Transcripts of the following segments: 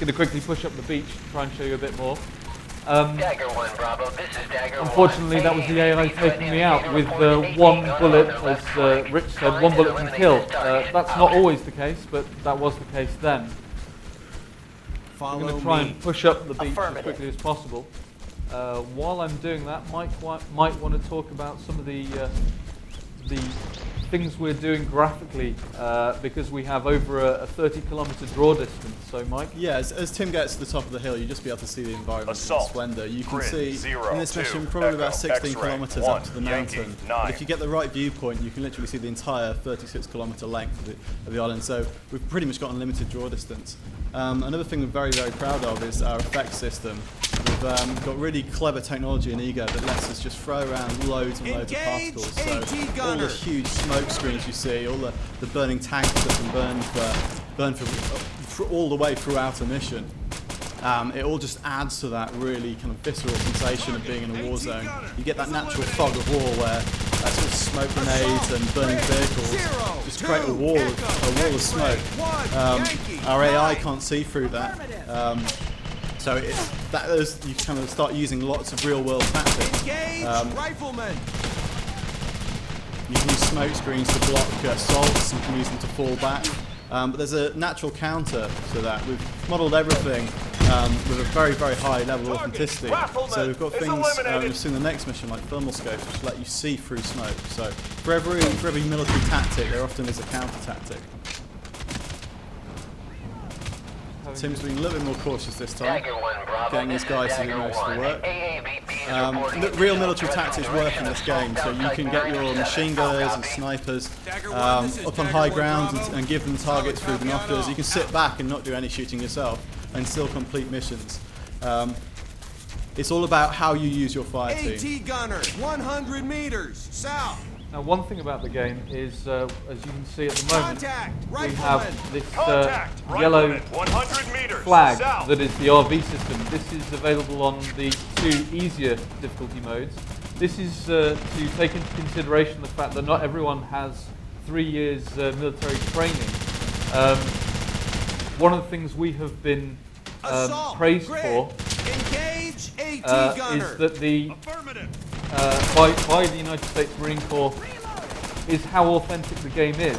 going to quickly push up the beach to try and show you a bit more. Dagger 1, Bravo. This is Dagger 1. Unfortunately, that was the AI taking me out with one bullet, as Rich said, one bullet can kill. That's not always the case, but that was the case then. I'm going to try and push up the beach as quickly as possible. While I'm doing that, Mike might want to talk about some of the things we're doing graphically, because we have over a 30-kilometer draw distance. So, Mike? Yeah, as Tim gets to the top of the hill, you just be able to see the environment in splendor. You can see in this mission probably about 16 kilometers up to the mountain. But if you get the right viewpoint, you can literally see the entire 36-kilometer length of the island. So we've pretty much got unlimited draw distance. Another thing we're very, very proud of is our effects system. We've got really clever technology in Ego that lets us just throw around loads and loads of particles. So all the huge smoke screens you see, all the burning tanks that can burn for all the way throughout a mission. It all just adds to that really kind of visceral sensation of being in a war zone. You get that natural fog of war where sort of smoke grenades and burning vehicles just create a wall of smoke. Our AI can't see through that. So you kind of start using lots of real-world tactics. You can use smoke screens to block assaults, and you can use them to fall back. But there's a natural counter to that. We've modelled everything with a very, very high level of authenticity. So we've got things you'll see in the next mission, like thermal scopes, which let you see through smoke. So for every military tactic, there often is a counter tactic. Tim's being a little bit more cautious this time, getting his guys to do most of the work. Real military tactics work in this game, so you can get your machine gunners and snipers up on high ground and give them targets through binoculars. You can sit back and not do any shooting yourself and still complete missions. It's all about how you use your fire team. AT gunner, 100 meters south. Now, one thing about the game is, as you can see at the moment, we have this yellow flag that is the RV system. This is available on the 2 easier difficulty modes. This is to take into consideration the fact that not everyone has 3 years military training. One of the things we have been praised for is that the by the United States Marine Corps is how authentic the game is.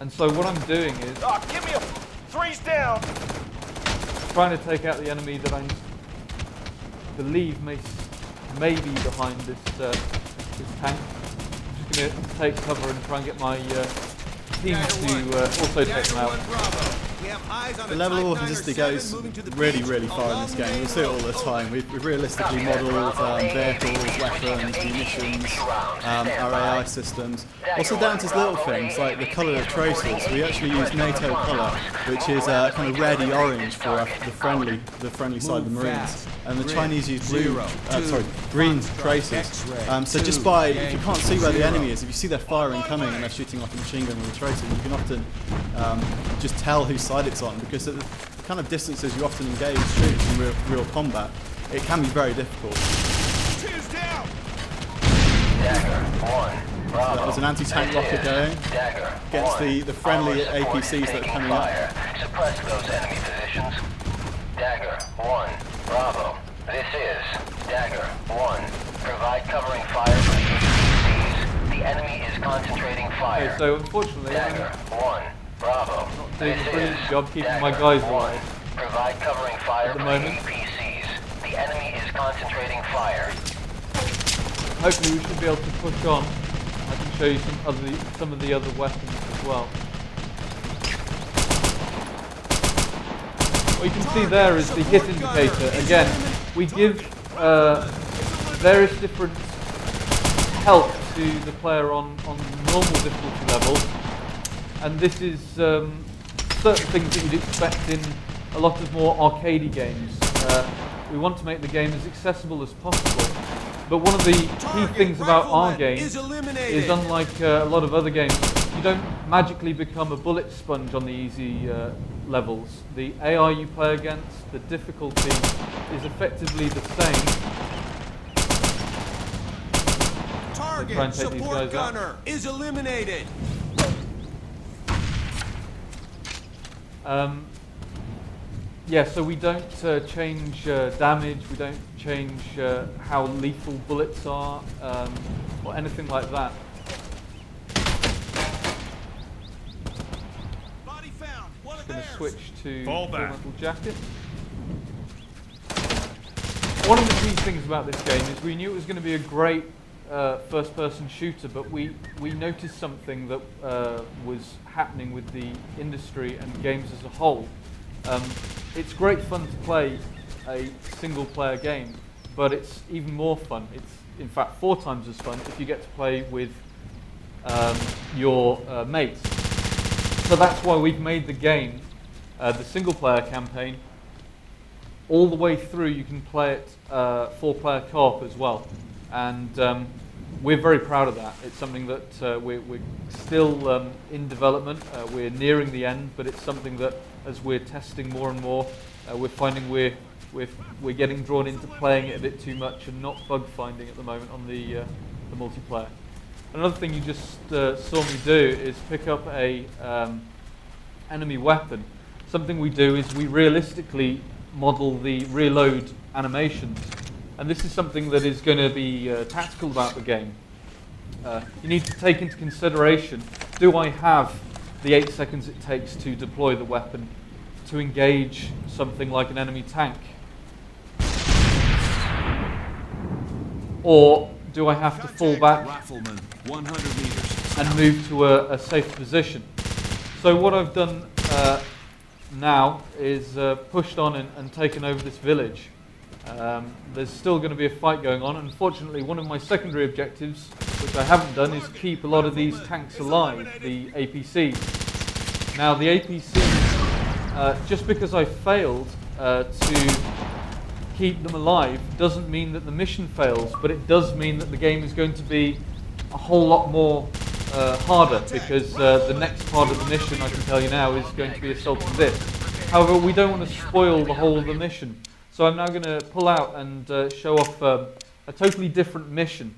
And so what I'm doing is give me a 3's down. Trying to take out the enemy that I believe may be behind this tank. I'm just going to take cover and try and get my team to also take them out. The level of authenticity goes really, really far in this game. You'll see it all the time. We've realistically modelled vehicles, weapons, munitions, our AI systems. Also down to little things like the colour of traces. We actually use NATO colour, which is kind of reddy orange for the friendly side of the Marines. And the Chinese use green traces. So just by, if you can't see where the enemy is, if you see they're firing coming and they're shooting like a machine gun with a tracer, you can often just tell whose side it's on, because at the kind of distances you often engage troops in real combat, it can be very difficult. So there's an anti-tank rocket going against the friendly APCs that are coming up. Suppress those enemy positions. Dagger 1, Bravo. This is Dagger 1. Provide covering fire for APCs. The enemy is concentrating fire. Okay, so unfortunately, Dagger 1, Bravo. Not doing a brilliant job keeping my guys alive. Provide covering fire at the for moment. APCs. The enemy is concentrating fire. Hopefully we should be able to push on. I can show you some of the other weapons as well. What you can see there is the hit indicator. Again, we give various different help to the player on normal difficulty levels, and this is certain things that you'd expect in a lot of more arcadey games. We want to make the game as accessible as possible, but one of the key things about our game is unlike a lot of other games, you don't magically become a bullet sponge on the easy levels. The AI you play against, the difficulty is effectively the same. Target support gunner is eliminated. Yeah, so we don't change damage, we don't change how lethal bullets are, or anything like that. Body found. One of Going to theirs. switch to Fall back. Metal Jacket. One of the key things about this game is we knew it was going to be a great first-person shooter, but we noticed something that was happening with the industry and games as a whole. It's great fun to play a single-player game, but it's even more fun. It's in fact 4 times as fun if you get to play with your mates. So that's why we've made the game, the single-player campaign, all the way through. You can play it 4-player co-op as well, and we're very proud of that. It's something that we're still in development. We're nearing the end, but it's something that as we're testing more and more, we're finding we're getting drawn into playing it a bit too much and not bug finding at the moment on the multiplayer. Another thing you just saw me do is pick up a enemy weapon. Something we do is we realistically model the reload animations, and this is something that is going to be tactical about the game. You need to take into consideration, do I have the 8 seconds it takes to deploy the weapon to engage something like an enemy tank? Or do I have to fall back Rifleman, 100 meters. and move to a safe position? So what I've done now is pushed on and taken over this village. There's still going to be a fight going on. Unfortunately, one of my secondary objectives, which I haven't done, is keep a lot of these tanks alive, the APCs. Now the APCs, just because I failed to keep them alive doesn't mean that the mission fails, but it does mean that the game is going to be a whole lot more harder, because the next part of the mission, I can tell you now, is going to be assaulting this. However, we don't want to spoil the whole of the mission, so I'm now going to pull out and show off a totally different mission